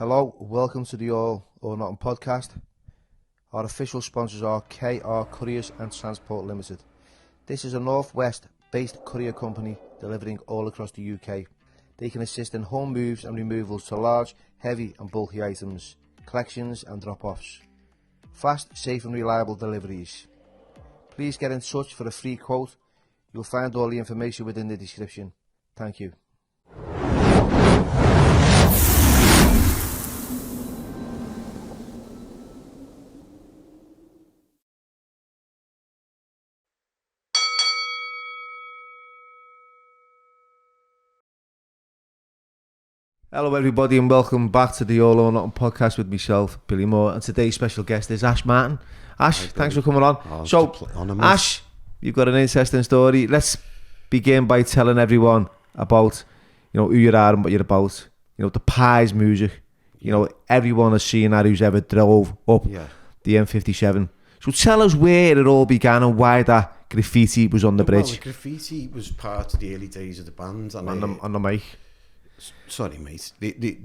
Hello, welcome to the All or Nothing podcast. Our official sponsors are KR Couriers and Transport Limited. This is a Northwest based courier company delivering all across the UK. They can assist in home moves and removals to large, heavy and bulky items, collections and drop-offs. Fast, safe and reliable deliveries. Please get in touch for a free quote. You'll find all the information within the description. Thank you. Hello everybody and welcome back to the All or Nothing podcast with myself, Billy Moore, and today's special guest is Ash Martin. Ash, thanks for coming on. Ash, you've got an interesting story. Let's begin by telling everyone about, who you are and what you're about. The Pies music. Everyone has seen that who's ever drove up the M57. So tell us where it all began and why that graffiti was on the bridge. Well, the graffiti was part of the early days of the band. And on the mic. Sorry, mate. The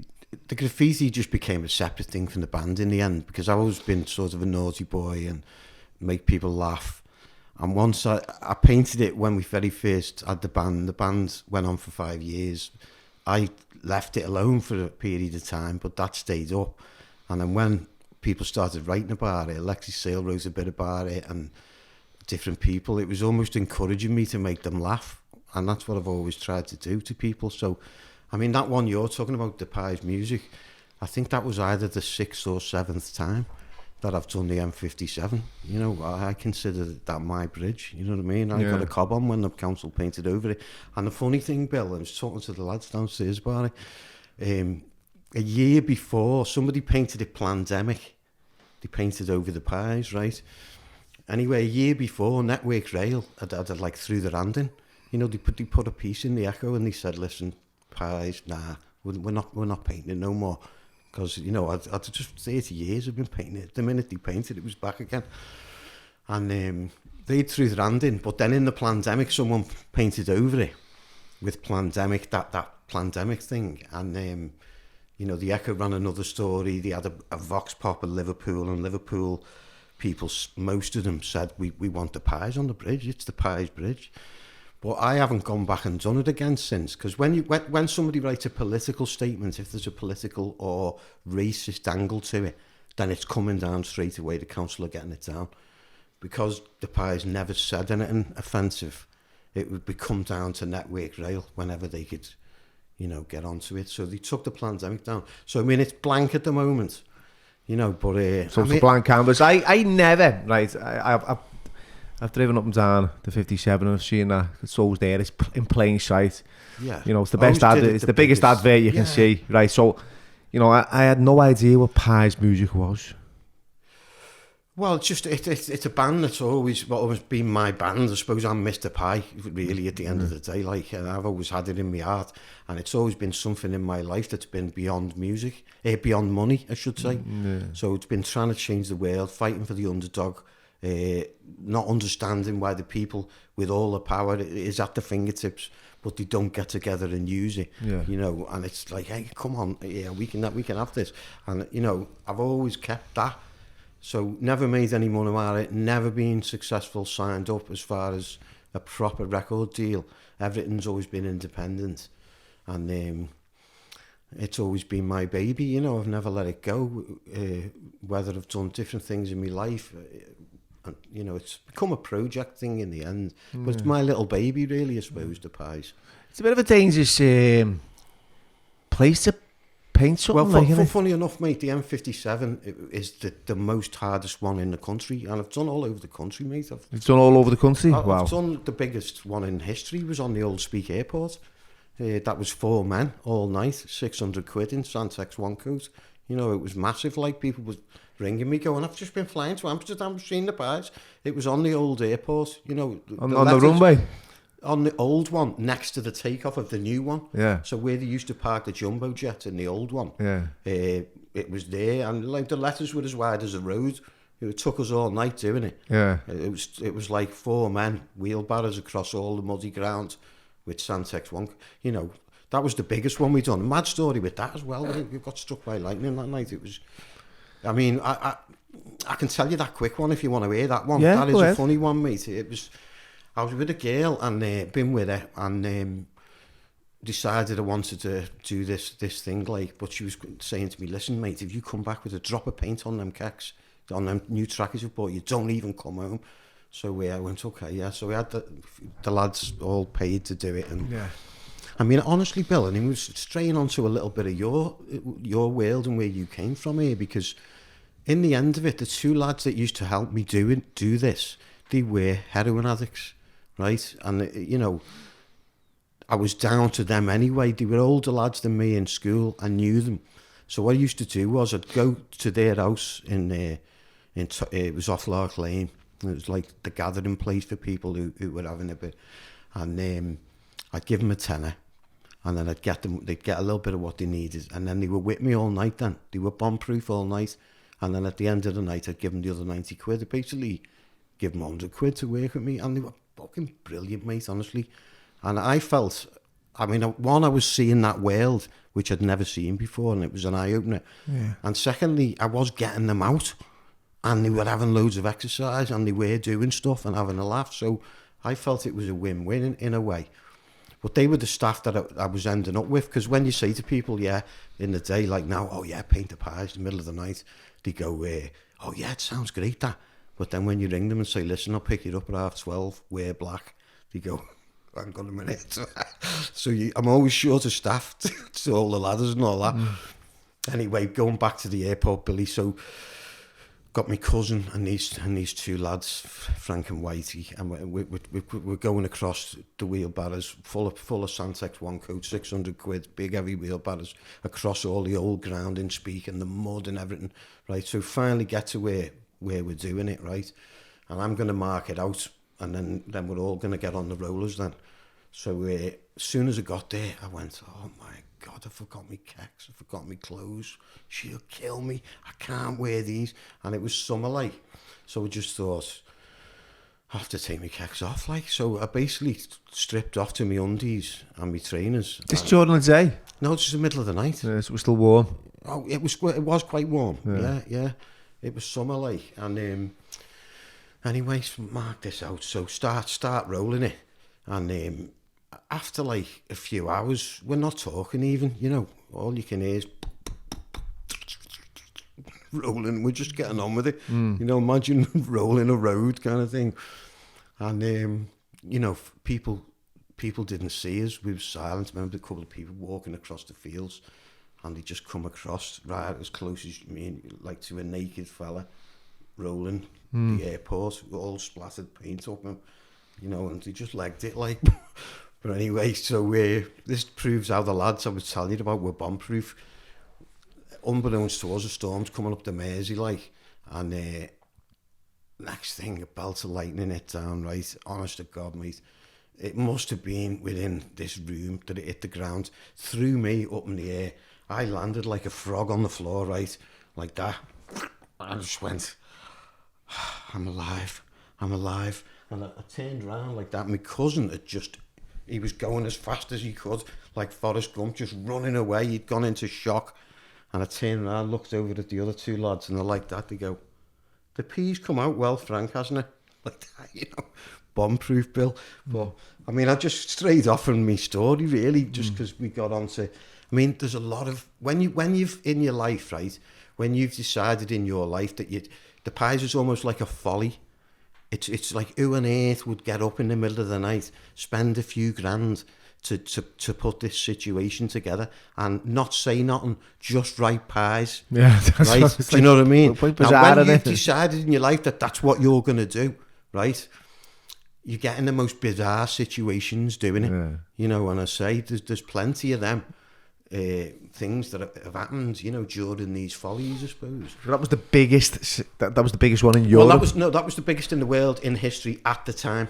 graffiti just became a separate thing from the band in the end, because I've always been sort of a naughty boy and make people laugh. And once I painted it when we very first had the band went on for 5 years. I left it alone for a period of time, but that stayed up. And then when people started writing about it, Alexei Sayle wrote a bit about it, and different people, it was almost encouraging me to make them laugh. And that's what I've always tried to do to people. So I mean, that one you're talking about, the Pies music, I think that was either the 6th or 7th time that I've done the M57. I consider that my bridge, you know what I mean? I got a cob on when the council painted over it. And the funny thing, Bill, I was talking to the lads downstairs about it, a year before, somebody painted it Plandemic. They painted over the Pies, right? Anyway, a year before, Network Rail had like threw their hand in. They put a piece in the Echo and they said, listen, Pies, nah, we're not painting it no more, because I'd just 30 years I've been painting it. The minute they painted it was back again, and they threw their hand in. But then in the Plandemic, someone painted over it with Plandemic, that Plandemic thing, and the Echo ran another story. They had a vox pop in Liverpool, and Liverpool people, most of them said we want the Pies on the bridge. It's the Pies bridge. But I haven't gone back and done it again since, because when somebody writes a political statement, if there's a political or racist angle to it, then it's coming down straight away. The council are getting it down, because the Pies never said anything offensive. It would become down to Network Rail whenever they could, get onto it. So they took the Plandemic down. So I mean, it's blank at the moment, but so it's a blank canvas. I never I've driven up and down the 57 and I've seen that it's always there. It's in plain sight. Yeah. It's the best advert. It's the biggest advert you can see. Right. So, I had no idea what Pies music was. Well, it's a band that's always been my band. I suppose I'm Mr. Pie, really, at the end of the day. Like, and I've always had it in my heart, and it's always been something in my life that's been beyond music, beyond money, I should say. So it's been trying to change the world, fighting for the underdog. Not understanding why the people with all the power is at the fingertips, but they don't get together and use it. And it's like, hey, come on, we can have this. And I've always kept that. So never made any money out of it, never been successful, signed up as far as a proper record deal. Everything's always been independent, and it's always been my baby. I've never let it go. Whether I've done different things in my life. And, it's become a project thing in the end, but it's my little baby, really, I suppose, the Pies. It's a bit of a dangerous place to paint something. Well, funny enough, mate, the M57 is the most hardest one in the country, and I've done all over the country, mate. You've done all over the country? Wow. I've done the biggest one in history, was on the Old Speak Airport. That was 4 men, all night, 600 quid in Santex one coat. It was massive, like people was ringing me going, I've just been flying to Amsterdam, I've seen the Pies. It was on the old airport, on the runway? On the old one, next to the takeoff of the new one. Yeah. So where they used to park the jumbo jet in the old one, it was there, and like the letters were as wide as the road. It took us all night doing it. Yeah. It was like 4 men, wheelbarrows across all the muddy ground with Santex one. That was the biggest one we done. Mad story with that as well. We got struck by lightning that night. It was, I mean, I can tell you that quick one if you want to hear that one. Yeah, that is go a ahead. funny one, mate. It was, I was with a girl and been with her and decided I wanted to do this thing, like, but she was saying to me, listen, mate, if you come back with a drop of paint on them kecks, on them new trackies you've bought, you don't even come home. So I went, okay, yeah. So we had the lads all paid to do it. And I mean, honestly, Bill, and he was straying onto a little bit of your world and where you came from here, because in the end of it, the two lads that used to help me do this, they were heroin addicts, right? And, you know, I was down to them anyway. They were older lads than me in school. I knew them. So what I used to do was I'd go to their house it was off Lark Lane. It was like the gathering place for people who were having a bit. And I'd give them a tenner. And then they'd get a little bit of what they needed. And then they were with me all night then. They were bomb-proof all night. And then at the end of the night, I'd give them the other 90 quid. I'd basically give them 100 quid to work with me. And they were fucking brilliant, mate, honestly. And I felt, I mean, one, I was seeing that world, which I'd never seen before, and it was an eye-opener. Yeah. And secondly, I was getting them out. And they were having loads of exercise, and they were doing stuff and having a laugh. So I felt it was a win-win in a way. But they were the staff that I was ending up with, because when you say to people, yeah, in the day, like now, oh yeah, paint the pies in the middle of the night, they go, oh yeah, it sounds great, that. But then when you ring them and say, listen, I'll pick you up at 12:30, wear black, they go, hang on a minute. So I'm always short of staff to all the ladders and all that. Anyway, going back to the airport, Billy, so got my cousin and these two lads, Frank and Whitey, and we're going across the wheelbarrows full of Santex one coat, 600 quid, big heavy wheelbarrows across all the old ground in Speak and the mud and everything, right? So finally get to where we're doing it, right? And I'm going to mark it out, and then we're all going to get on the rollers then. So as soon as I got there, I went, oh my God, I forgot my kecks, I forgot my clothes, she'll kill me, I can't wear these. And it was summer, like, so I just thought, I have to take my kecks off, like. So I basically stripped off to my undies and my trainers. This during the day? No, it's just the middle of the night. Yeah, so it was still warm. Oh, it was quite warm, yeah. It was summer, like, and anyway, mark this out, so start rolling it, and after like a few hours, we're not talking even, you know, all you can hear is rolling. We're just getting on with it. You know, imagine rolling a road kind of thing. And you know, people didn't see us. We were silent. I remember a couple of people walking across the fields, and they just come across right as close as me, like to a naked fella rolling the airport, all splattered paint up him, you know, and they just legged it, like. But anyway, so this proves how the lads I was telling you about were bomb-proof. Unbeknownst to us, a storm's coming up the Mersey, like, and next thing, a belt of lightning hit down, right? Honest to God, mate. It must have been within this room that it hit the ground, threw me up in the air. I landed like a frog on the floor, right? Like that. I just went, I'm alive. And I turned around like that. My cousin had he was going as fast as he could, like Forrest Gump, just running away. He'd gone into shock. And I turned around, looked over at the other two lads, and they're like that. They go, the pea's come out well, Frank, hasn't it? Like that, you know, bomb-proof, Bill. But, I mean, I just strayed off from my story, really, just because we got on to... I mean, there's a lot of... When you've, in your life, right, when you've decided in your life that the pies is almost like a folly. It's like, who on earth would get up in the middle of the night, spend a few grand to put this situation together and not say nothing, just write pies. Yeah, that's right. Do you know what I mean? Now, when you've it? decided in your life that that's what you're going to do, right? You get in the most bizarre situations doing it. Yeah. You know, and I say there's plenty of them. Things that have happened, you know, during these follies, I suppose. That was the biggest. That was the biggest one in Europe. Well, that was the biggest in the world in history at the time.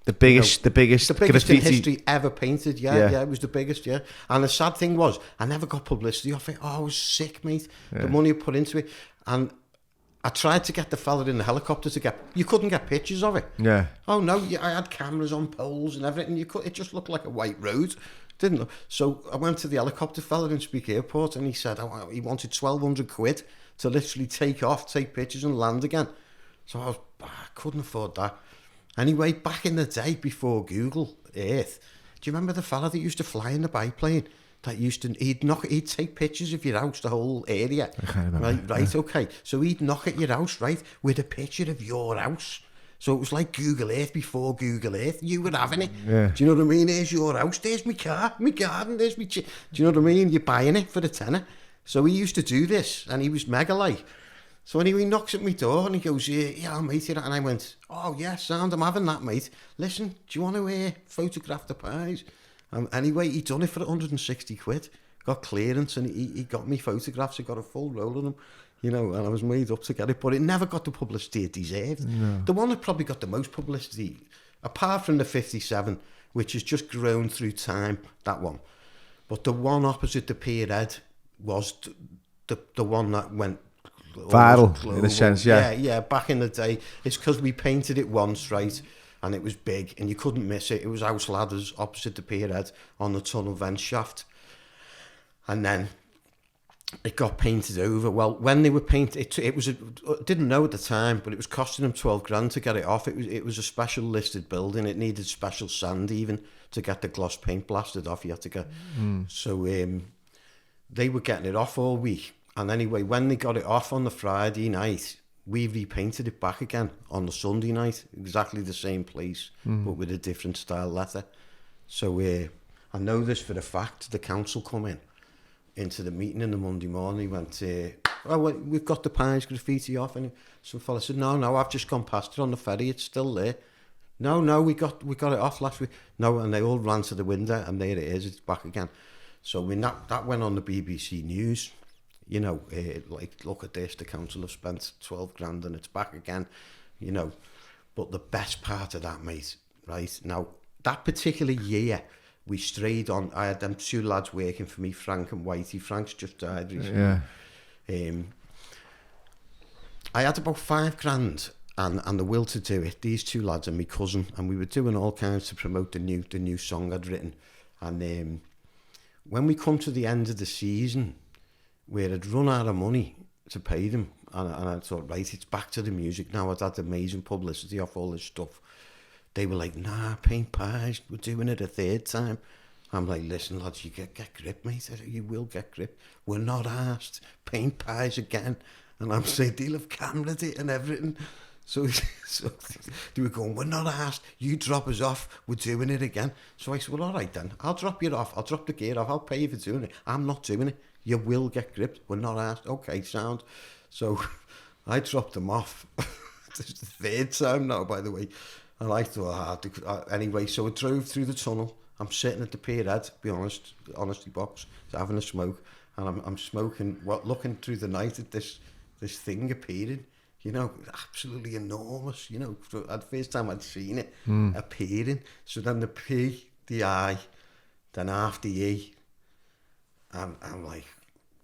The biggest graffiti in history ever painted. Yeah, it was the biggest. Yeah, and the sad thing was, I never got publicity off it. Oh, I was sick, mate. Yeah. The money I put into it, and I tried to get the fella in the helicopter you couldn't get pictures of it. Yeah. Oh no, I had cameras on poles and everything. It just looked like a white road. Didn't know. So I went to the helicopter fella in Speak Airport, and he said he wanted 1,200 quid to literally take off, take pictures and land again. So I couldn't afford that. Anyway, back in the day before Google Earth, do you remember the fella that used to fly in the biplane? That used to, he'd take pictures of your house, the whole area. Right, okay. So he'd knock at your house, right, with a picture of your house. So it was like Google Earth before Google Earth. You were having it. Yeah. Do you know what I mean? There's your house, there's my car, my garden, there's my... Do you know what I mean? You're buying it for a tenner. So he used to do this, and he was mega like. So anyway, he knocks at my door, and he goes, yeah, mate. And I went, oh, yeah, sound, I'm having that, mate. Listen, do you want to photograph the pies? Anyway, he done it for 160 quid. Got clearance, and he got me photographs. I got a full roll of them, you know, and I was made up to get it. But it never got the publicity it deserved. No. The one that probably got the most publicity, apart from the 57, which has just grown through time, that one. But the one opposite the Pierhead was the one that went viral, in a sense, yeah. Yeah, back in the day. It's because we painted it once, right? And it was big, and you couldn't miss it. It was House Ladders opposite the Pierhead on the tunnel vent shaft. And then it got painted over. Well, when they were painted, it was didn't know at the time, but it was costing them 12 grand to get it off. It was a special listed building. It needed special sand even to get the gloss paint blasted off. You had to get... So they were getting it off all week. And anyway, when they got it off on the Friday night, we repainted it back again on the Sunday night, exactly the same place, but with a different style letter. So I know this for a fact. The council come into the meeting in the Monday morning. He went, well, we've got the Pies graffiti off. And some fella said, no, I've just gone past it on the ferry. It's still there. No, we got it off last week. No, and they all ran to the window, and there it is. It's back again. So that went on the BBC News. You know, like, look at this, the council have spent 12 grand and it's back again, you know. But the best part of that, mate, right, now, that particular year, we strayed on, I had them two lads working for me, Frank and Whitey. Frank's just died recently. Yeah. I had about 5 grand and the will to do it, these two lads and my cousin, and we were doing all kinds to promote the new song I'd written. And when we come to the end of the season, where I'd run out of money to pay them, and I thought, right, it's back to the music now. I'd had amazing publicity off all this stuff. They were like, nah, paint pies, we're doing it a third time. I'm like, listen, lads, you get grip, mate. You will get grip. We're not asked. Paint pies again. And I'm saying, they'll have camered it and everything. So they were going, we're not asked. You drop us off. We're doing it again. So I said, well, all right then. I'll drop you off. I'll drop the gear off. I'll pay you for doing it. I'm not doing it. You will get gripped. We're not asked. Okay, sound. So I dropped them off. It's the third time now, by the way. And I thought, anyway, so I drove through the tunnel. I'm sitting at the Pierhead, to be honest, honesty box, having a smoke. And I'm smoking, looking through the night at this thing appearing. You know, absolutely enormous, you know. The first time I'd seen it appearing. So then the P, the I, then after E. And I'm like,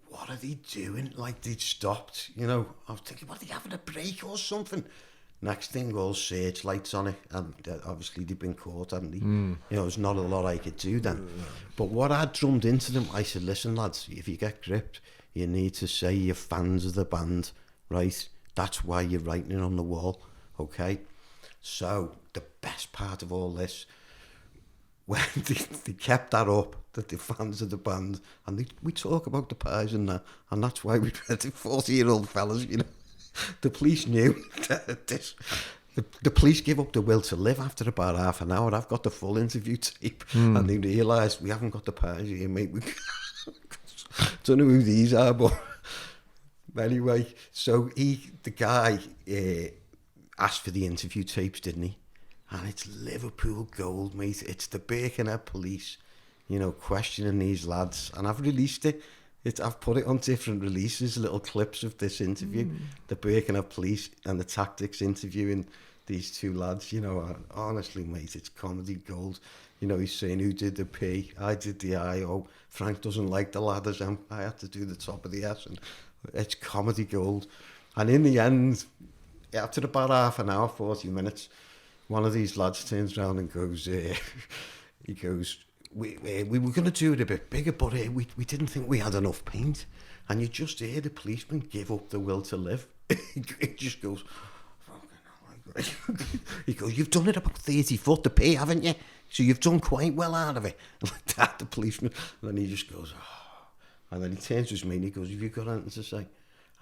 what are they doing? Like, they'd stopped, you know. I was thinking, what, are they having a break or something? Next thing, all searchlights on it. And obviously, they'd been caught, hadn't they? You know, there's not a lot I could do then. But what I drummed into them, I said, listen, lads, if you get gripped, you need to say you're fans of the band, right? That's why you're writing it on the wall, okay? So, the best part of all this, when they kept that up, that they're fans of the band, and we talk about the pies and that, and that's why we read it, 40-year-old fellas, you know. The police knew that the police give up the will to live after about half an hour. I've got the full interview tape, and they realised we haven't got the pies here, mate. We don't know who these are, but anyway, so the guy asked for the interview tapes, didn't he? And it's Liverpool gold, mate. It's the Birkenhead police, you know, questioning these lads. And I've released it. I've put it on different releases, little clips of this interview. The Birkenhead police and the tactics interviewing these two lads, you know. And honestly, mate, it's comedy gold. You know, he's saying, who did the P? I did the I. Oh, Frank doesn't like the ladders. I had to do the top of the S. And it's comedy gold. And in the end, after about half an hour, 40 minutes, one of these lads turns around and goes, he goes, we were going to do it a bit bigger, but we didn't think we had enough paint. And you just hear the policeman give up the will to live. He just goes, he goes, you've done it about 30 foot to pay, haven't you? So you've done quite well out of it. Like that, the policeman. And then he just goes, oh. And then he turns to his mate and he goes, have you got anything to say?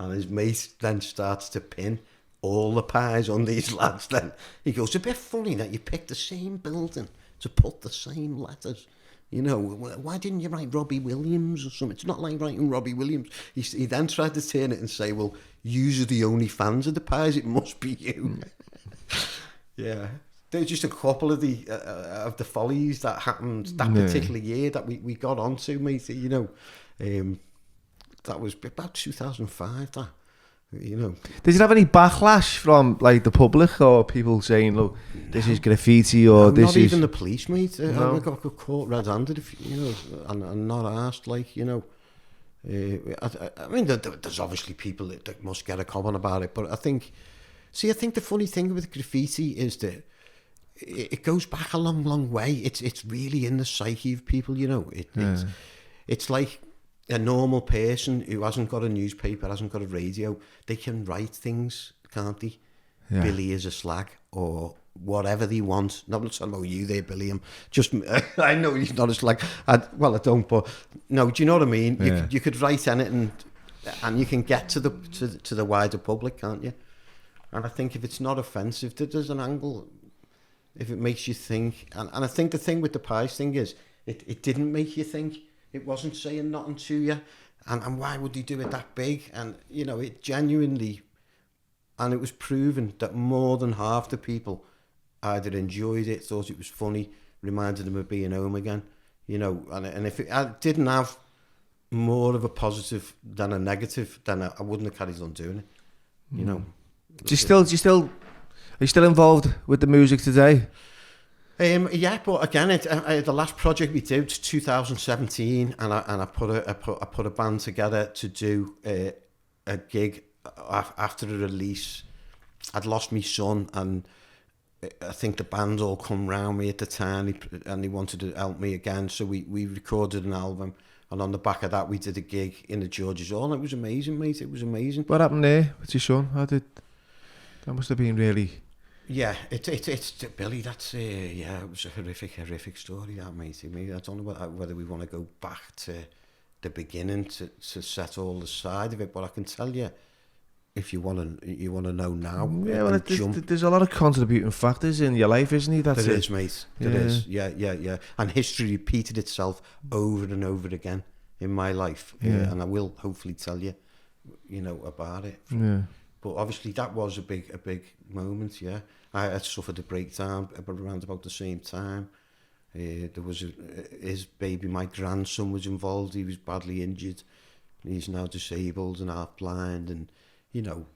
And his mate then starts to pin all the pies on these lads then. He goes, it's a bit funny that you picked the same building to put the same letters. You know, why didn't you write Robbie Williams or something? It's not like writing Robbie Williams. He then tried to turn it and say, well, yous are the only fans of the pies, it must be you. Yeah. There's just a couple of the follies that happened that particular year that we got onto, mate, you know. That was about 2005, that. You know, did you have any backlash from like the public or people saying, "Look, this is graffiti," or this not is even the police, mate? I got caught red-handed, you know, and not asked, like, you know. I mean, there's obviously people that must get a comment about it, but I think the funny thing with graffiti is that it goes back a long, long way. It's really in the psyche of people, you know. It's like a normal person who hasn't got a newspaper, hasn't got a radio, they can write things, can't they? Yeah. Billy is a slag, or whatever they want. Not talking about you there, Billy. I know he's not a slag. I don't, but no, do you know what I mean? Yeah. You could write anything, and you can get to the wider public, can't you? And I think if it's not offensive, there's an angle. If it makes you think, and I think the thing with the pies thing is, it didn't make you think. It wasn't saying nothing to you, and why would he do it that big? And you know, it genuinely, and it was proven that more than half the people either enjoyed it, thought it was funny, reminded them of being home again. You know, and if it didn't have more of a positive than a negative, then I wouldn't have carried on doing it. You know. Are you still involved with the music today? Yeah, but again, the last project we did was 2017, and I put a band together to do a gig after the release. I'd lost my son, and I think the band all come round me at the time, and they wanted to help me again. So we recorded an album, and on the back of that, we did a gig in the George's Hall. It was amazing, mate. It was amazing. What happened there with your son? That must have been really. Yeah, it's Billy. That's it was a horrific story, that, mate. I mean, I don't know whether we want to go back to the beginning to set all the side of it, but I can tell you, if you want to know now. Yeah, well, there's a lot of contributing factors in your life, isn't there? There is, mate. There is. Yeah. And history repeated itself over and over again in my life, and I will hopefully tell you, you know, about it. Yeah. But obviously that was a big moment, yeah. I had suffered a breakdown around about the same time. There was his baby, my grandson was involved. He was badly injured. He's now disabled and half blind, and you know,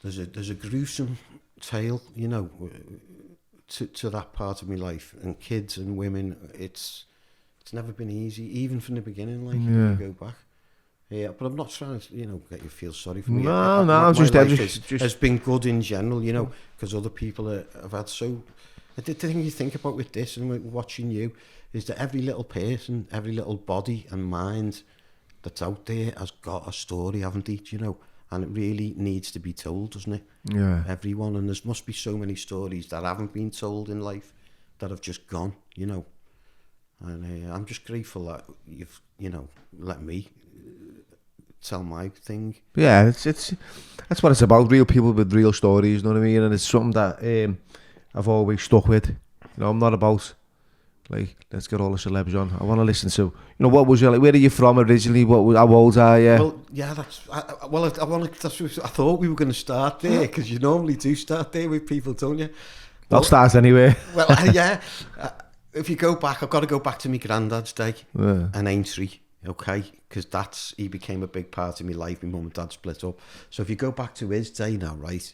there's a gruesome tale, you know, to that part of my life. And kids and women, it's never been easy, even from the beginning. Like, when you go back. Yeah, but I'm not trying to, you know, get you feel sorry for me. No, my life has been good in general, you know, because other people have had so. The thing you think about with this and watching you is that every little person, every little body and mind that's out there has got a story, haven't they? You know, and it really needs to be told, doesn't it? Yeah. Everyone, and there must be so many stories that haven't been told in life that have just gone, you know. And I'm just grateful that you've, you know, let me tell my thing. Yeah, that's what it's about. Real people with real stories, you know what I mean? And it's something that I've always stuck with. You know, I'm not about like, let's get all the celebs on. I want to listen to, you know, what was your, like, where are you from originally? How old are you? Well, yeah, I thought we were going to start there, because you normally do start there with people, don't you? I'll start anyway. Well, yeah. If you go back, I've got to go back to my granddad's day and Aintree. Okay, because he became a big part of my life. My mum and dad split up. So if you go back to his day now, right,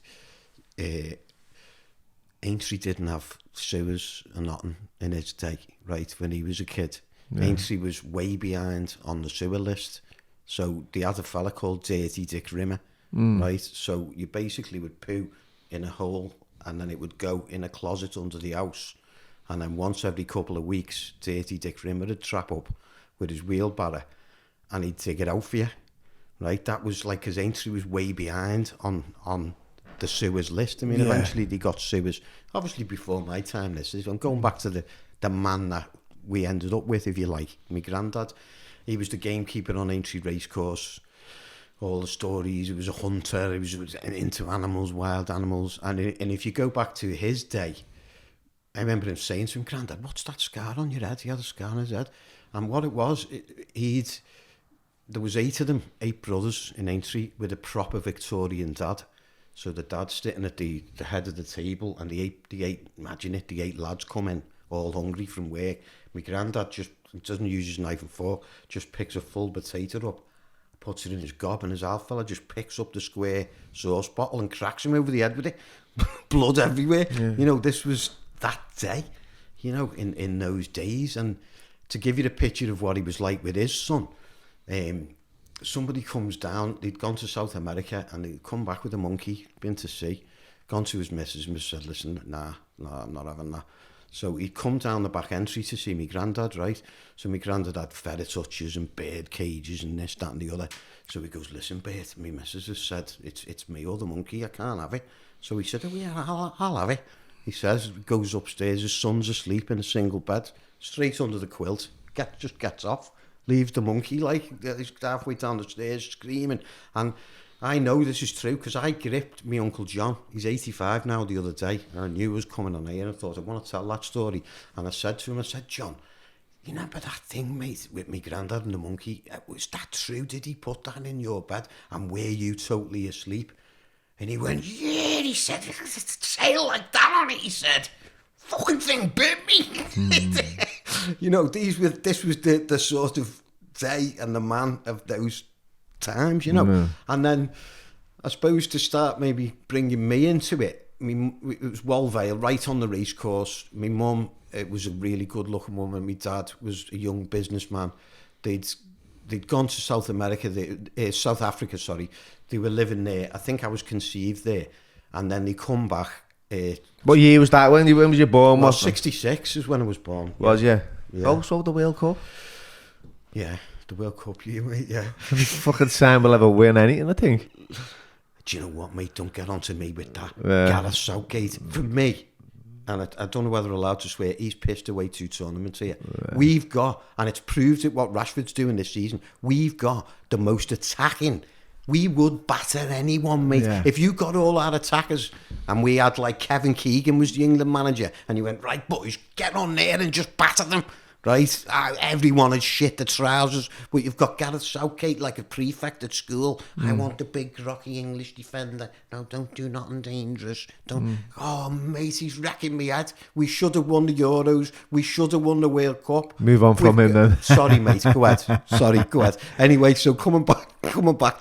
Aintree didn't have sewers or nothing in his day, right, when he was a kid. Yeah. Aintree was way behind on the sewer list. So they had a fella called Dirty Dick Rimmer, right? So you basically would poo in a hole, and then it would go in a closet under the house, And then once every couple of weeks, Dirty Dick Rimmer would trap up with his wheelbarrow and he'd dig it out for you. Right? That was like, because Aintree was way behind on the sewers list. I mean, eventually they got sewers. Obviously before my time, this is. I'm going back to the man that we ended up with, if you like. My granddad. He was the gamekeeper on Aintree Racecourse. All the stories. He was a hunter. He was into animals, wild animals. And if you go back to his day, I remember him saying to him, Grandad, what's that scar on your head? He had a scar on his head. And what it was, there was 8 of them, 8 brothers in Aintree with a proper Victorian dad. So the dad's sitting at the head of the table, and the eight, imagine it, the 8 lads come in, all hungry from work. My granddad just doesn't use his knife and fork, just picks a full potato up, puts it in his gob, and his old fella just picks up the square sauce bottle and cracks him over the head with it. Blood everywhere. Yeah. You know, this was that day, you know, in those days. And to give you the picture of what he was like with his son, somebody comes down, they'd gone to South America and they'd come back with a monkey, been to sea, gone to his missus and said, listen, nah, I'm not having that. So he'd come down the back entry to see me granddad, right? So my granddad had ferret hutches and bird cages and this, that and the other. So he goes, listen, Bert, my missus has said, it's me or the monkey, I can't have it. So he said, oh yeah, I'll have it. He says, goes upstairs, his son's asleep in a single bed, straight under the quilt, just gets off, leaves the monkey, like, he's halfway down the stairs screaming. And I know this is true because I gripped my Uncle John. He's 85 now the other day. And I knew he was coming on here and I thought, I want to tell that story. And I said to him, John, you remember that thing, mate, with me granddad and the monkey? Was that true? Did he put that in your bed? And were you totally asleep? And he went, yeah, he said, it's a tail like that on it, he said. Fucking thing bit me. You know, this was the sort of day and the man of those times, you know. Mm. And then I suppose to start maybe bringing me into it, it was Walvale, right on the race course. My mum, it was a really good looking woman. My dad was a young businessman. They'd gone to South Africa, sorry. They were living there. I think I was conceived there. And then they come back. What year was that? When was you born? Well, 66 is when I was born. Was you? Yeah. Also the World Cup? Yeah. The World Cup year, mate, yeah. Fucking Sam will ever win anything, I think. Do you know what, mate? Don't get onto me with that. Gareth Southgate, for me, and I don't know whether I'm allowed to swear, he's pissed away 2 tournaments here. We've got, and it's proved it what Rashford's doing this season, we've got the most attacking. We would batter anyone, mate. Yeah. If you got all our attackers, and we had like Kevin Keegan was the England manager, and you went, right, boys, get on there and just batter them. Right, everyone had shit the trousers, but you've got Gareth Southgate like a prefect at school. I want the big rocky English defender. No, don't do nothing dangerous. Don't. Oh, mate, he's wrecking me head. We should have won the Euros. We should have won the World Cup. Move on from him then. Sorry, mate. Go ahead. Sorry, go ahead. Anyway, so coming back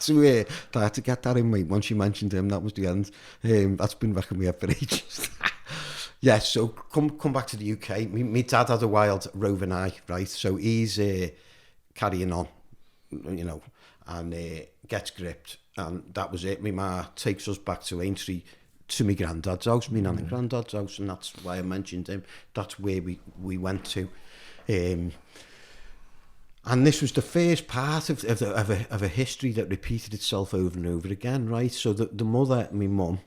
to I had to get that in, mate. Once you mentioned him, that was the end. That's been back in my head for ages. Yeah, so come back to the UK. My dad had a wild roving eye, right? So he's carrying on, you know, and gets gripped. And that was it. My ma takes us back to Aintree, to my granddad's house, my nan and granddad's house, and that's why I mentioned him. That's where we went to. And this was the first part of a history that repeated itself over and over again, right? So the mother, my mum,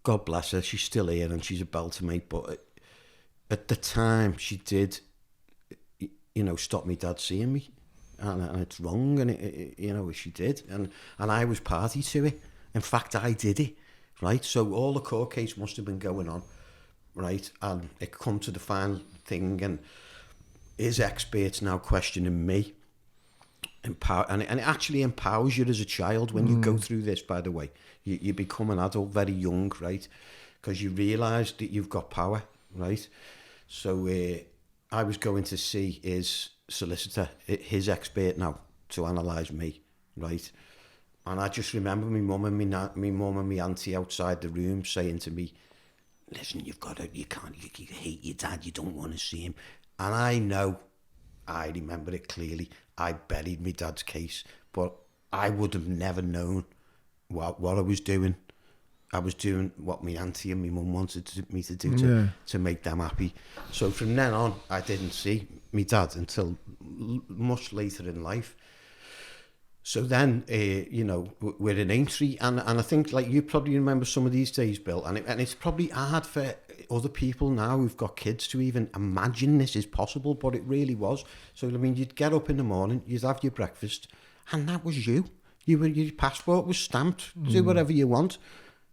God bless her, she's still here and she's a belter, mate. But at the time, she did, you know, stop me dad seeing me. And it's wrong, and, you know, she did. And I was party to it. In fact, I did it, right? So all the court case must have been going on, right? And it come to the final thing, and his experts now questioning me. And it actually empowers you as a child when you go through this, by the way. You become an adult very young, right? Because you realise that you've got power, right? So I was going to see his solicitor, his expert now, to analyse me, right? And I just remember my mum and my auntie outside the room saying to me, listen, you hate your dad, you don't want to see him. And I remember it clearly. I buried my dad's case, but I would have never known what I was doing I was doing what my auntie and my mum wanted me to do to make them happy. So from then on, I didn't see my dad until much later in life. So then, you know, we're in Aintree, and I think, like, you probably remember some of these days, Bill, and it's probably hard for other people now who've got kids to even imagine this is possible, but it really was. So, I mean, you'd get up in the morning, you'd have your breakfast, and that was you. Your passport was stamped, do whatever you want.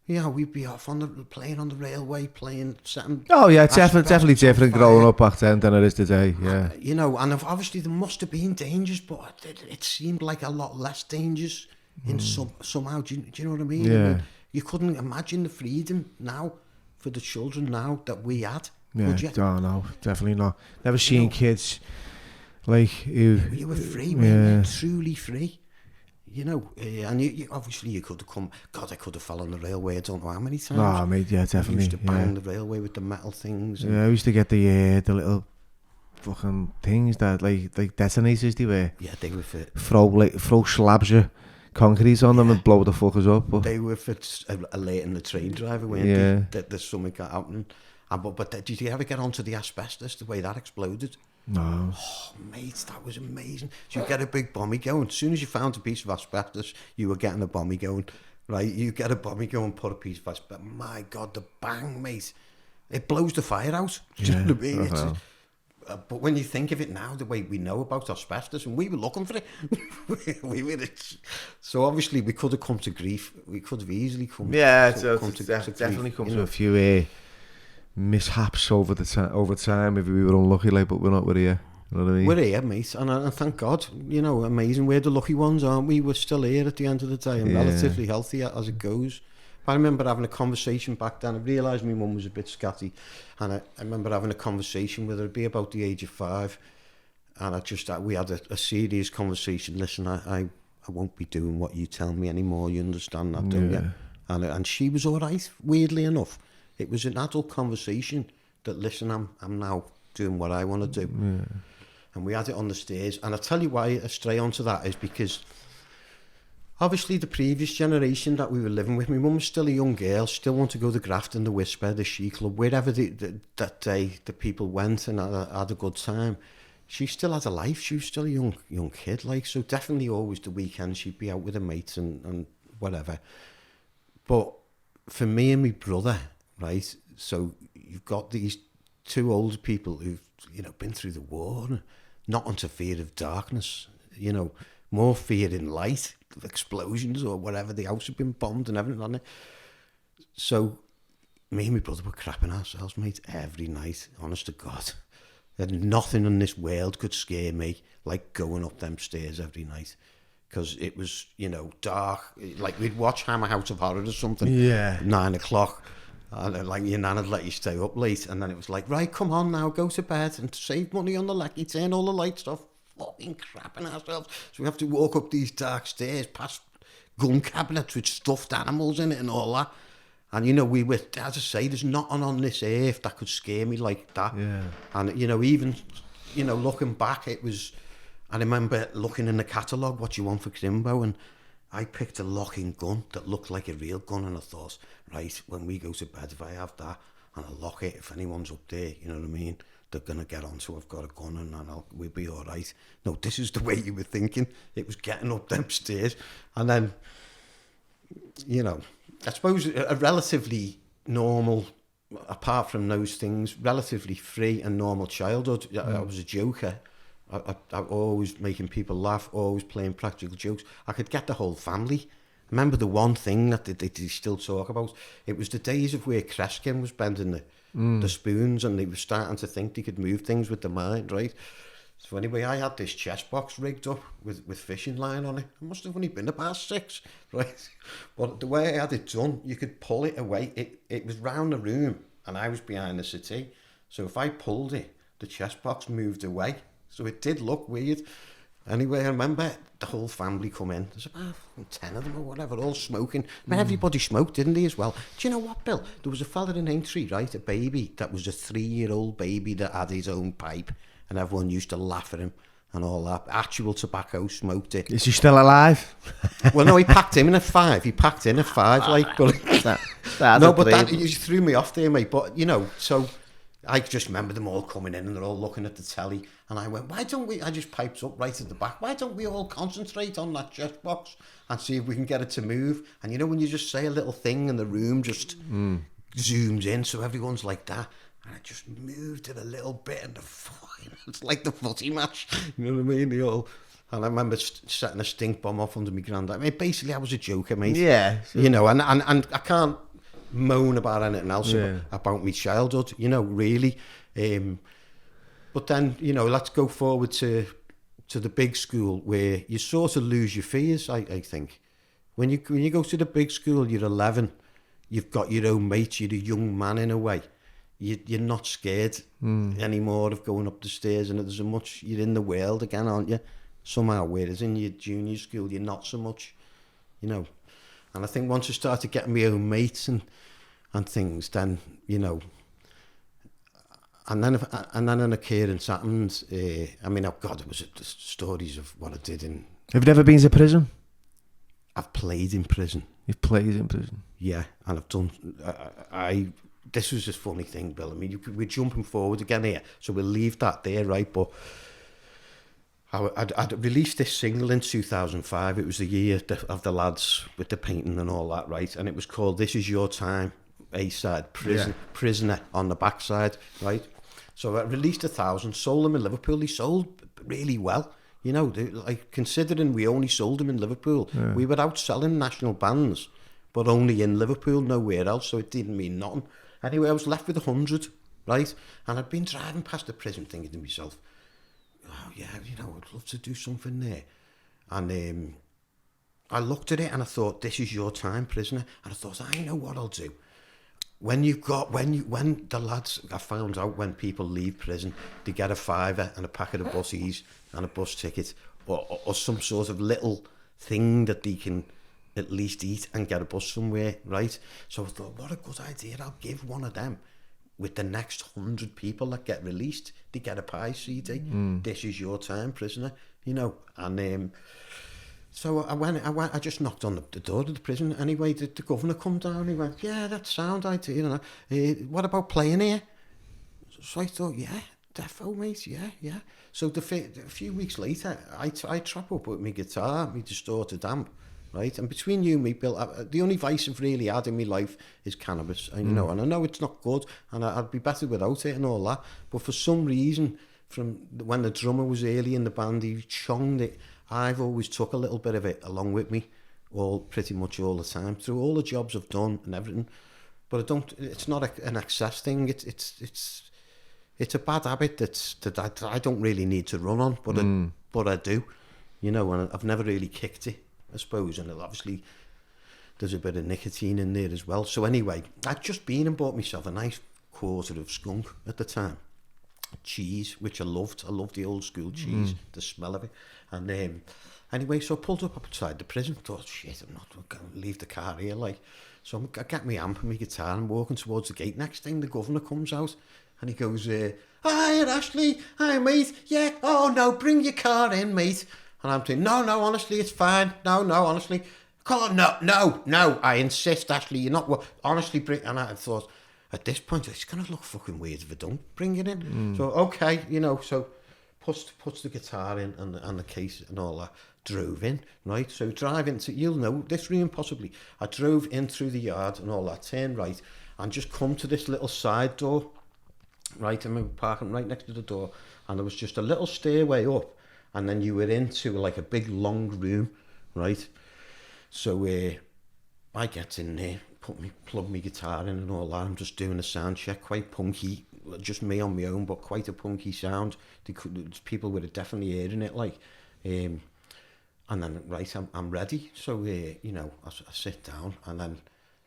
Yeah, we'd be off playing on the railway, playing something. Oh yeah, it's definitely different growing up back then than it is today. Yeah, you know, and obviously there must have been dangers, but it seemed like a lot less dangers in somehow. Do you know what I mean? Yeah. I mean, you couldn't imagine the freedom now for the children now that we had. Yeah, could you? No, definitely not. Never seen kids like who. You were free, man, truly free. You know, and you obviously you could have come. God, I could have fell on the railway. I don't know how many times. Oh, mate, yeah, definitely. I used to bang the railway with the metal things. Yeah, I used to get the little fucking things that like detonators they were. Yeah, they were for throw slabs of concrete on them and blow the fuckers up. But they were for alerting the train driver, weren't they? That there's something got happening. But did you ever get onto the asbestos? The way that exploded. No. Oh, mate, that was amazing. So you get a big bomby going. As soon as you found a piece of asbestos, you were getting a bomby going. Right? You get a bomby going, put a piece of asbestos. My God, the bang, mate. It blows the fire out. Do you know what I mean? But when you think of it now, the way we know about asbestos, and we were looking for it. So obviously we could have come to grief. We could have easily come definitely come to a few mishaps over time if we were unlucky, like, but we're here. You know what I mean? We're here, mate, and thank God. You know, amazing. We're the lucky ones, aren't we? We're still here at the end of the day and relatively healthy as it goes. I remember having a conversation back then. I realised my mum was a bit scatty, and I remember having a conversation with her. It'd be about the age of 5, and we had a serious conversation. Listen, I won't be doing what you tell me anymore. You understand that, don't you? And she was all right. Weirdly enough, it was an adult conversation. That listen, I'm now doing what I want to do, and we had it on the stairs. And I tell you why I stray onto that is because. Obviously, the previous generation that we were living with, my mum was still a young girl, still wanted to go to Grafton, the Whisper, the She Club, wherever that day the people went and had a good time. She still had a life. She was still a young kid, like, so definitely always the weekend she'd be out with her mates and whatever. But for me and my brother, right, so you've got these two older people who've, you know, been through the war, not onto fear of darkness, you know, more fear in light, explosions or whatever. The house had been bombed and everything on it. So me and my brother were crapping ourselves, mate, every night, honest to God. And nothing in this world could scare me like going up them stairs every night. Because it was, you know, dark. Like we'd watch Hammer House of Horror or something. Yeah. 9 o'clock. And like your nan would let you stay up late. And then it was like, right, come on now, go to bed and save money on the lecky, turn all the lights off. Fucking crapping ourselves. So we have to walk up these dark stairs past gun cabinets with stuffed animals in it and all that. And you know, we were, as I say, there's nothing on this earth that could scare me like that. Yeah. And you know, even, you know, looking back, it was, I remember looking in the catalogue, what you want for Crimbo, and I picked a locking gun that looked like a real gun, and I thought, right, when we go to bed, if I have that and I lock it, if anyone's up there, you know what I mean, they're going to get on, so I've got a gun and we'll be all right. No, this is the way you were thinking. It was getting up them stairs. And then, you know, I suppose a relatively normal, apart from those things, relatively free and normal childhood. I was a joker. I always making people laugh, always playing practical jokes. I could get the whole family. I remember the one thing that they still talk about. It was the days of where Kreskin was bending the spoons, and they were starting to think they could move things with the mind, right? So anyway, I had this chest box rigged up with fishing line on it. It must have only been about 6, right? But the way I had it done, you could pull it away. It was round the room, and I was behind the settee. So if I pulled it, the chest box moved away. So it did look weird. Anyway, I remember the whole family come in. There's about 10 of them or whatever, all smoking. I mean, everybody smoked, didn't they, as well? Do you know what, Bill? There was a fella in Aintree, right? A baby that was a 3-year-old baby that had his own pipe, and everyone used to laugh at him and all that. Actual tobacco, smoked it. Is he still alive? Well, no, he packed him in at 5. He packed in at 5, like, but That's No, a but dream. that you threw me off there, mate. But, you know, so I just remember them all coming in and they're all looking at the telly. And I went, why don't we, I just piped up right at the back, why don't we all concentrate on that jet box and see if we can get it to move? And you know, when you just say a little thing and the room just zooms in, so everyone's like that. And I just moved it a little bit and it's like the footy match. You know what I mean? They all... And I remember setting a stink bomb off under my granddad. I mean, basically, I was a joker, mate. Yeah. Sure. You know, and I can't moan about anything else about my childhood, you know, really. But then, you know, let's go forward to the big school where you sort of lose your fears, I think. When you go to the big school, you're 11, you've got your own mates, you're a young man in a way. You're not scared anymore of going up the stairs, and there's a much, you're in the world again, aren't you? Somehow, whereas in your junior school, you're not so much, you know. And I think once I started getting my own mates and things, then, you know, and then an occurrence happened. I mean, oh God, it was the stories of what I did in... Have you ever been to prison? I've played in prison. You've played in prison? Yeah, and I've done... This was a funny thing, Bill. I mean, we're jumping forward again here, so we'll leave that there, right? But... I'd released this single in 2005. It was the year of the lads with the painting and all that, right? And it was called This Is Your Time, A-side, Prisoner on the backside, right? So I released 1,000, sold them in Liverpool. They sold really well. You know, like, considering we only sold them in Liverpool, we were out selling national bands, but only in Liverpool, nowhere else, so it didn't mean nothing. Anyway, I was left with 100, right? And I'd been driving past the prison thinking to myself, oh yeah, you know, I'd love to do something there. And I looked at it and I thought, this is your time, prisoner. And I thought, I know what I'll do. When the lads, I found out when people leave prison, they get a £5 and a packet of bussies and a bus ticket, or some sort of little thing that they can at least eat and get a bus somewhere, right? So I thought, what a good idea, I'll give one of them. With the next 100 people that get released, they get a pie CD. This is your time, prisoner, you know. And so I just knocked on the door of the prison. Anyway, the governor come down. He went, yeah, that sound idea, you know. What about playing here? So I thought, yeah, defo, mate, yeah. So a few weeks later, I trap up with my guitar, my distorted amp. Right, and between you and me, Bill, the only vice I've really had in my life is cannabis, and you know, and I know it's not good, and I'd be better without it and all that. But for some reason, from when the drummer was early in the band, he chonged it. I've always took a little bit of it along with me, pretty much all the time, through all the jobs I've done and everything. But I don't. It's not an excess thing. It's a bad habit that I don't really need to run on, but I do, you know, and I've never really kicked it, I suppose, and obviously there's a bit of nicotine in there as well. So anyway, I'd just been and bought myself a nice quarter of skunk at the time. Cheese, which I loved. I loved the old school cheese, the smell of it. And anyway, so I pulled up outside the prison, thought, shit, I'm not going to leave the car here, like. So I get my amp and my guitar and walking towards the gate. Next thing, the governor comes out and he goes, hi, Ashley, hi, mate, yeah, oh no, bring your car in, mate. And I'm thinking, no, honestly, it's fine. No, honestly. Come on, no. I insist, Ashley, you're not... Honestly, bring... And I thought, at this point, it's going to look fucking weird if I don't bring it in. So, okay, you know, so puts the guitar in and the case and all that. Drove in, right? So drive into... You'll know this room, possibly. I drove in through the yard and all that, turned right, and just come to this little side door, right? I remember parking right next to the door, and there was just a little stairway up. And then you were into like a big long room, right? So I get in there, plug my guitar in and all that. I'm just doing a sound check, quite punky, just me on my own, but quite a punky sound. People were definitely hearing it, like. And then, right, I'm ready. So, you know, I sit down, and then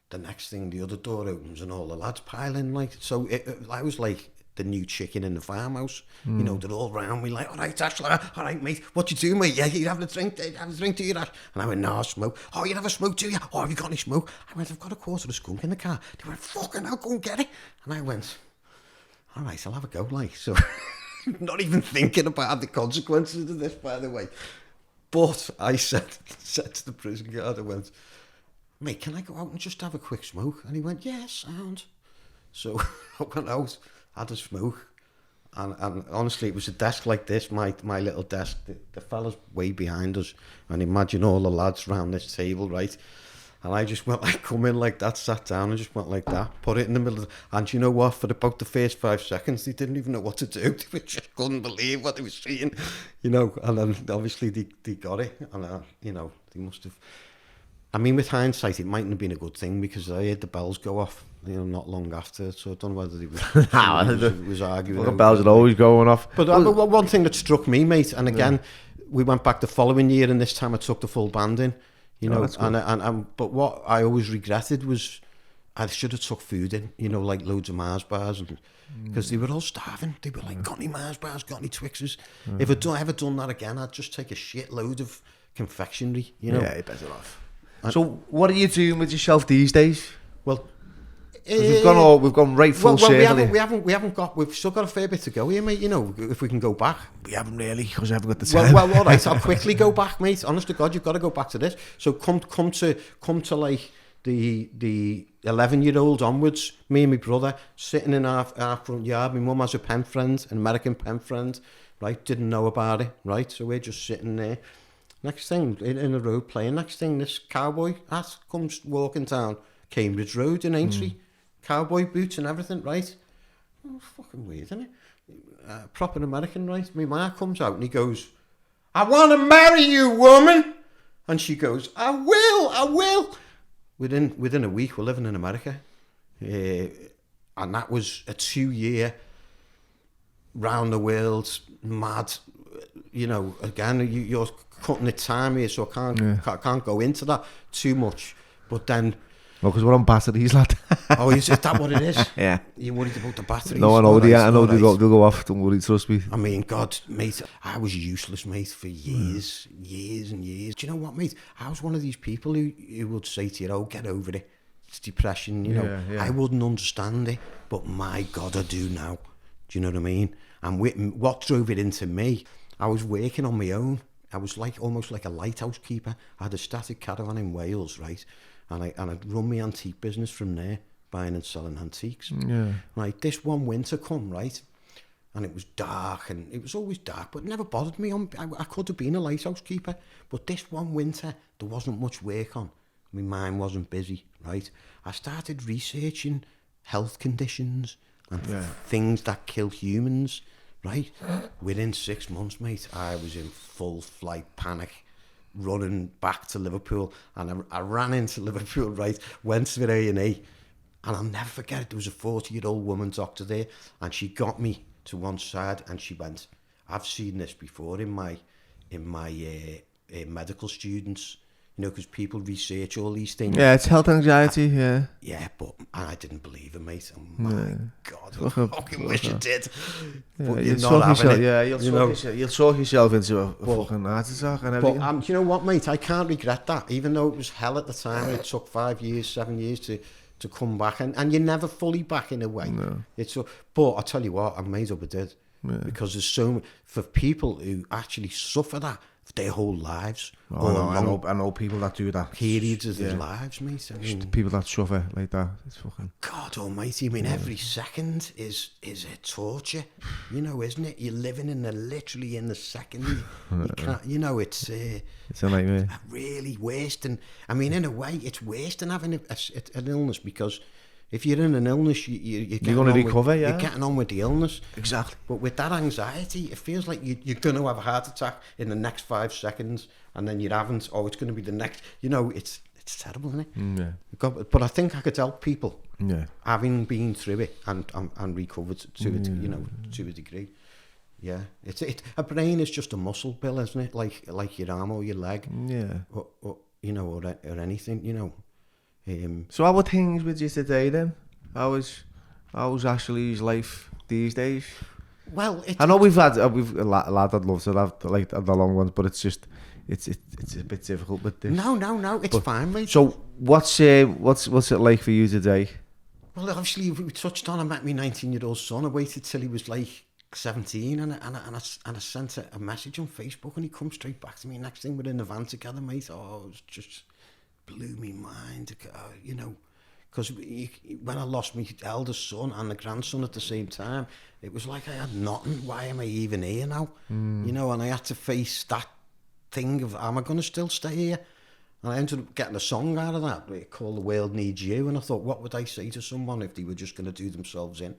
the next thing, the other door opens and all the lads pile in, like. So I was like the new chicken in the farmhouse. You know, they're all round me like, all right, Ash, all right, mate, what you do, mate? Yeah, you having a drink? Have a drink, do you, Ash? And I went, no, I smoke. Oh, you have a smoke, do you? Oh, have you got any smoke? I went, I've got a quarter of skunk in the car. They went, fucking hell, go and get it. And I went, all right, I'll have a go, like. So, not even thinking about the consequences of this, by the way. But I said to the prison guard, I went, mate, can I go out and just have a quick smoke? And he went, yeah, sound. So I went out, had a smoke. And honestly, it was a desk like this, my little desk. The fella's way behind us. And imagine all the lads round this table, right? And I just went like, come in like that, sat down and just went like that, put it in the middle of and you know what, for about the first 5 seconds, they didn't even know what to do. They just couldn't believe what they were seeing, you know, and then obviously they got it. And, you know, they must have, I mean, with hindsight, it mightn't have been a good thing because I heard the bells go off, you know, not long after. So I don't know whether they was arguing. Well, the bells are always going off. But one thing that struck me, mate, and again, we went back the following year, and this time I took the full band in, you know. But what I always regretted was I should have took food in, you know, like loads of Mars bars, because they were all starving. They were like, got any Mars bars, got any Twixes? If I'd ever done that again, I'd just take a shitload of confectionery, you know. Yeah, you're better off. So what are you doing with yourself these days? Well, we've gone right full circle. We've still got a fair bit to go here, mate. You know, if we can go back. We haven't really, because I haven't got the time. Well, all right, I'll quickly go back, mate. Honest to God, you've got to go back to this. So come to like the 11-year-old onwards. Me and my brother sitting in our front yard. My mum has a pen friend, an American pen friend, right? Didn't know about it, right? So we're just sitting there. Next thing, in the road playing. Next thing, this cowboy comes walking down Cambridge Road in Aintree. Cowboy boots and everything, right? Oh, fucking weird, isn't it? Proper American, right? My ma comes out and he goes, I want to marry you, woman. And she goes, I will. Within a week, we're living in America. And that was a 2-year round the world, mad, you know, again, you're cutting the time here, so I can't go into that too much. But then... No, because we're on batteries, lad. Oh, is that what it is? Yeah. You're worried about the batteries? No, I know, they'll go off, don't worry, trust me. I mean, God, mate, I was useless, mate, for years and years. Do you know what, mate? I was one of these people who would say to you, oh, get over it. It's depression, you know. Yeah. I wouldn't understand it, but my God, I do now. Do you know what I mean? And what drove it into me, I was working on my own. I was almost like a lighthouse keeper. I had a static caravan in Wales, right? And I'd run my antique business from there, buying and selling antiques. Yeah. Right, this one winter come, right? And it was dark, and it was always dark, but it never bothered me. I could have been a lighthouse keeper, but this one winter, there wasn't much work on. My mind wasn't busy, right? I started researching health conditions and things that kill humans, right? Within 6 months, mate, I was in full flight panic, running back to Liverpool, and I ran into Liverpool, right? Went to the A&E, and I'll never forget it. There was a 40-year-old woman doctor there, and she got me to one side, and she went, "I've seen this before in my medical students." You know, because people research all these things. Yeah, it's health anxiety, yeah. Yeah, but I didn't believe it, mate. Oh, my God, I fucking wish I did. But you're not having it. Yeah, you'll talk yourself into a fucking heart attack and everything. But you know what, mate? I can't regret that. Even though it was hell at the time, it took 5 years, 7 years to come back. And you're never fully back in a way. No. But I'll tell you what, I'm made up I did. Yeah. Because there's so many... For people who actually suffer that, their whole lives. I know people that do that. Periods of their lives, mate. I mean, people that suffer like that. It's fucking... God almighty, I mean, every second is a torture, you know, isn't it? You're living literally in the second. You can't, you know, it's a nightmare. Really worse than, I mean, in a way, it's worse than having an illness, because if you're in an illness, you're going to recover, You're getting on with the illness. Exactly. But with that anxiety, it feels like you're going to have a heart attack in the next 5 seconds, and then you haven't. Oh, it's going to be the next. You know, it's terrible, isn't it? Yeah. But I think I could help people. Yeah. Having been through it and recovered to it, you know, to a degree. Yeah. A brain is just a muscle, Bill, isn't it? Like your arm or your leg. Yeah. Or you know, or anything, you know. So how are things with you today then? How's Ashley's life these days? Well, I know we've a lad I'd love to have like the long ones, but it's just it's a bit difficult with this. No, it's fine, mate. So what's it like for you today? Well, obviously we touched on. I met my 19-year-old son. I waited till he was like 17, and I sent a message on Facebook, and he come straight back to me. Next thing, we're in the van together, mate. Oh, it was just blew me mind, you know, because when I lost my eldest son and the grandson at the same time, it was like I had nothing. Why am I even here now? You know, and I had to face that thing of, am I going to still stay here? And I ended up getting a song out of that called The World Needs You, and I thought, what would I say to someone if they were just going to do themselves in?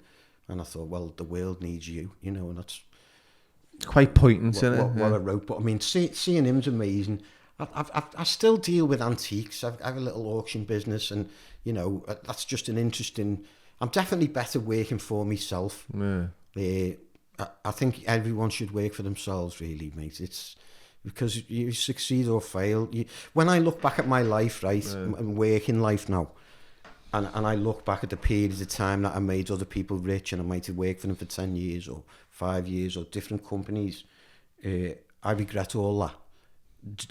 And I thought, well, the world needs you, you know, and that's quite poignant, isn't it? What I wrote. But I mean, seeing him's amazing. I still deal with antiques. I have a little auction business, and you know, that's just an interesting. I'm definitely better working for myself. Yeah. I think everyone should work for themselves, really, mate. It's because you succeed or fail. When I look back at my life, right, and working life now, and I look back at the periods of time that I made other people rich, and I might have worked for them for 10 years or 5 years or different companies, I regret all that.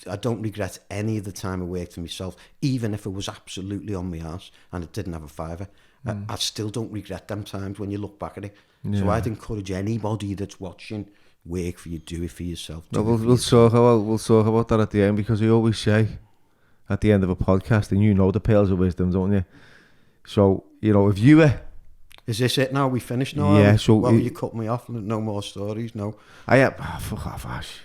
I don't regret any of the time I worked for myself, even if it was absolutely on my arse and it didn't have a fiver. I still don't regret them times when you look back at it. Yeah. So I'd encourage anybody that's watching, work for you, do it for yourself. We'll talk about that at the end, because we always say at the end of a podcast, and you know the pearls of wisdom, don't you? So, you know, if you were... Is this it now? We finished now? Yeah, so... Well, you cut me off. No more stories, no. Fuck off, Ash.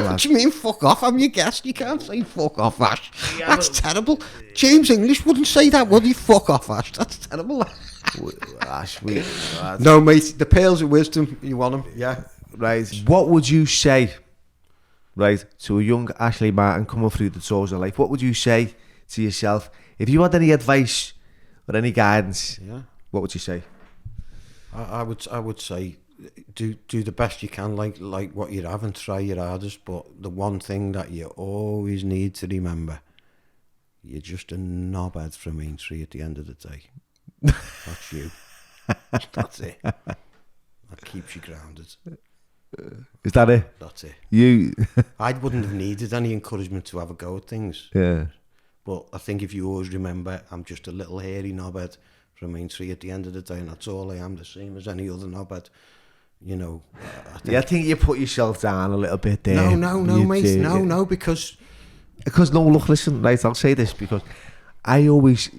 What do you mean, fuck off? I'm your guest. You can't say fuck off, Ash. Yeah, that's terrible. James English wouldn't say that, would he? Fuck off, Ash. That's terrible. Ash, no, mate, the pearls of wisdom, you want them? Yeah. Right. What would you say, right, to a young Ashley Martin coming through the doors of life? What would you say to yourself? If you had any advice or any guidance, what would you say? I would say do the best you can, like what you have, and try your hardest. But the one thing that you always need to remember, you're just a knobhead from Aintree at the end of the day. That's you. That's it. That keeps you grounded. Is that it? That's it. You. I wouldn't have needed any encouragement to have a go at things. Yeah. But I think if you always remember, I'm just a little hairy knobhead from Aintree at the end of the day, and that's all I am, the same as any other knobhead. You know. I think you put yourself down a little bit there. No, mate. No, because no, look, listen, right, I'll say this, because I always,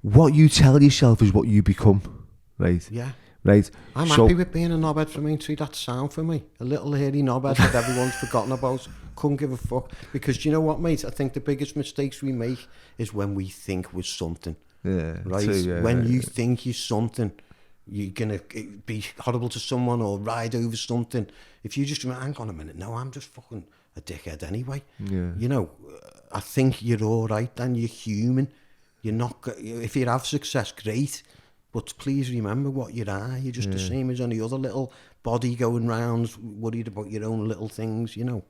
what you tell yourself is what you become, right? Yeah. Right. I'm happy with being a knobhead from Aintree. That's sound for me. A little hairy knobhead that everyone's forgotten about. Couldn't give a fuck. Because do you know what, mate? I think the biggest mistakes we make is when we think we're something. Yeah. Right? Too, yeah, when you think you're something, you're going to be horrible to someone or ride over something. If you just remember, hang on a minute, no, I'm just fucking a dickhead anyway. Yeah. You know, I think you're all right then. You're human. You're not... If you have success, great. But please remember what you are. You're just the same as any other little body going round, worried about your own little things, you know.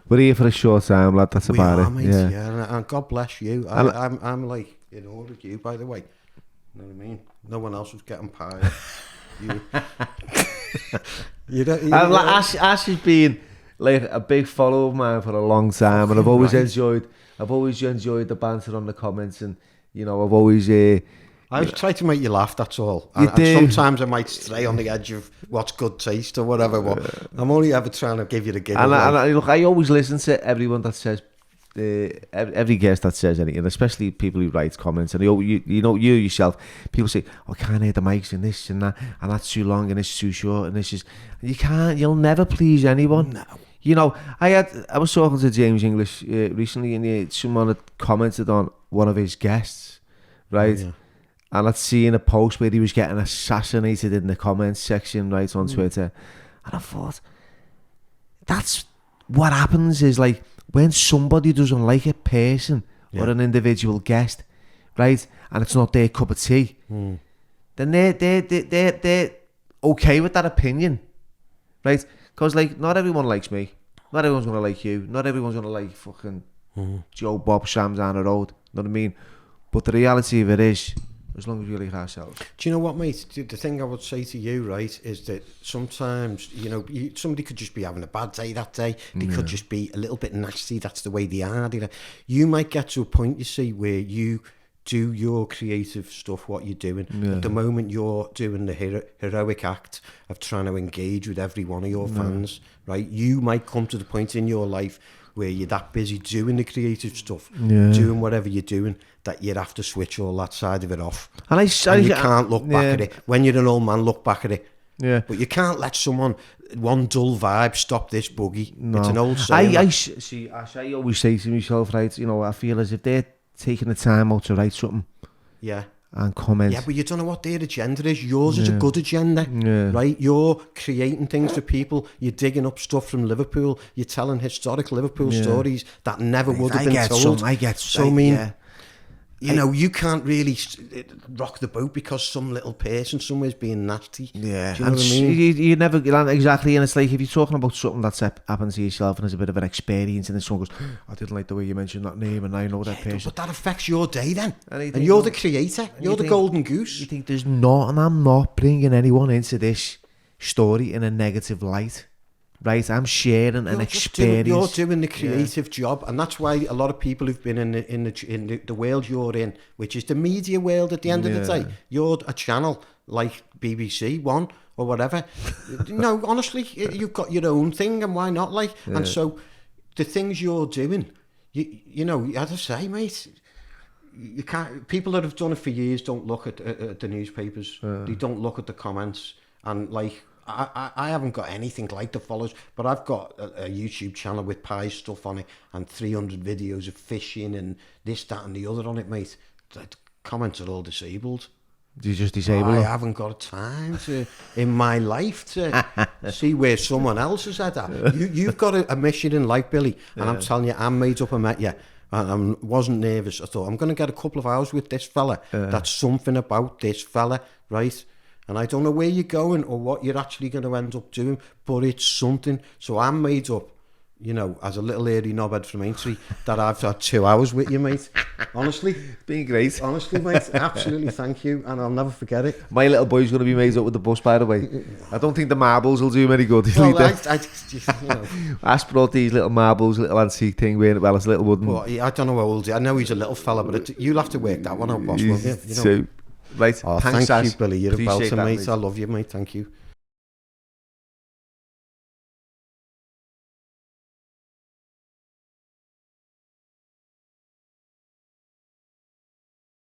We're here for a short time, lad. That's about it. Mate, yeah. And God bless you. I'm like in awe of you, by the way. You know what I mean? No one else was getting pie. Ash has been like a big follower of mine for a long time, and I've always enjoyed the banter on the comments, and you know, I've always I was trying to make you laugh, that's all. And sometimes I might stray on the edge of what's good taste or whatever, but I'm only ever trying to give you the giggle. And look, I always listen to everyone that says, every guest that says anything, especially people who write comments, and you know you yourself, people say, I can't hear the mics and this and that, and that's too long and it's too short, and this is, you'll never please anyone. No. You know, I was talking to James English recently, and someone had commented on one of his guests, right? Yeah. And I'd seen a post where he was getting assassinated in the comments section, right, on Twitter. And I thought, that's what happens, is like, when somebody doesn't like a person or an individual guest, right, and it's not their cup of tea, then they're okay with that opinion, right? Because, like, not everyone likes me. Not everyone's going to like you. Not everyone's going to like fucking Joe Bob Sam down the road. You know what I mean? But the reality of it is, as long as we like ourselves. Do you know what, mate? The thing I would say to you, right, is that sometimes, you know, somebody could just be having a bad day that day. They could just be a little bit nasty. That's the way they are. You might get to a point, you see, where you do your creative stuff, what you're doing. At the moment, you're doing the heroic act of trying to engage with every one of your fans, right? You might come to the point in your life where you're that busy doing the creative stuff, Yeah. doing whatever you're doing, that you'd have to switch all that side of it off. And You can't look back at it. When you're an old man, look back at it. Yeah. But you can't let one dull vibe stop this boogie. No. It's an old saying. I always say to myself, right, I feel as if they're taking the time out to write something. Yeah. And comment. Yeah, but you don't know what their agenda is. Yours is a good agenda, right? You're creating things for people. You're digging up stuff from Liverpool. You're telling historic Liverpool stories that never would have been told. You can't really rock the boat because some little person somewhere's being nasty. Yeah, do you know what I mean? You never exactly, and it's like if you're talking about something that's happened to yourself and there's a bit of an experience, and then someone goes, "I didn't like the way you mentioned that name, and I know that person." But that affects your day then, and you're the creator. You're the golden goose. You think there's not, and I'm not bringing anyone into this story in a negative light. Right, I'm sharing an experience. You're doing the creative job, and that's why a lot of people who've been in the world you're in, which is the media world. At the end of the day, you're a channel like BBC One or whatever. No, honestly, you've got your own thing, and why not? And so the things you're doing, as I say, mate. You can't. People that have done it for years don't look at the newspapers. They don't look at the comments, and I haven't got anything like the followers, but I've got a YouTube channel with pie stuff on it and 300 videos of fishing and this, that and the other on it, mate. The comments are all disabled. Do you just disable I haven't got time in my life to see where someone else has had that. You've got a mission in life, Billy, and I'm telling you, I'm made up and met you. And I wasn't nervous. I thought, I'm going to get a couple of hours with this fella. That's something about this fella, right? And I don't know where you're going or what you're actually going to end up doing, but it's something. So I'm made up, as a little hairy knobhead from Aintree, that I've had 2 hours with you, mate. Honestly. Been great. Honestly, mate. Absolutely, thank you. And I'll never forget it. My little boy's going to be made up with the bus, by the way. I don't think the marbles will do him any good. Ash brought these little marbles, little antique thing, well, it's a little wooden. Well, I don't know how old he is. I know he's a little fella, but you'll have to work that one out, boss, won't you? Right. Oh, thank you, Billy. You're a belter, mate. I love you, mate. Thank you.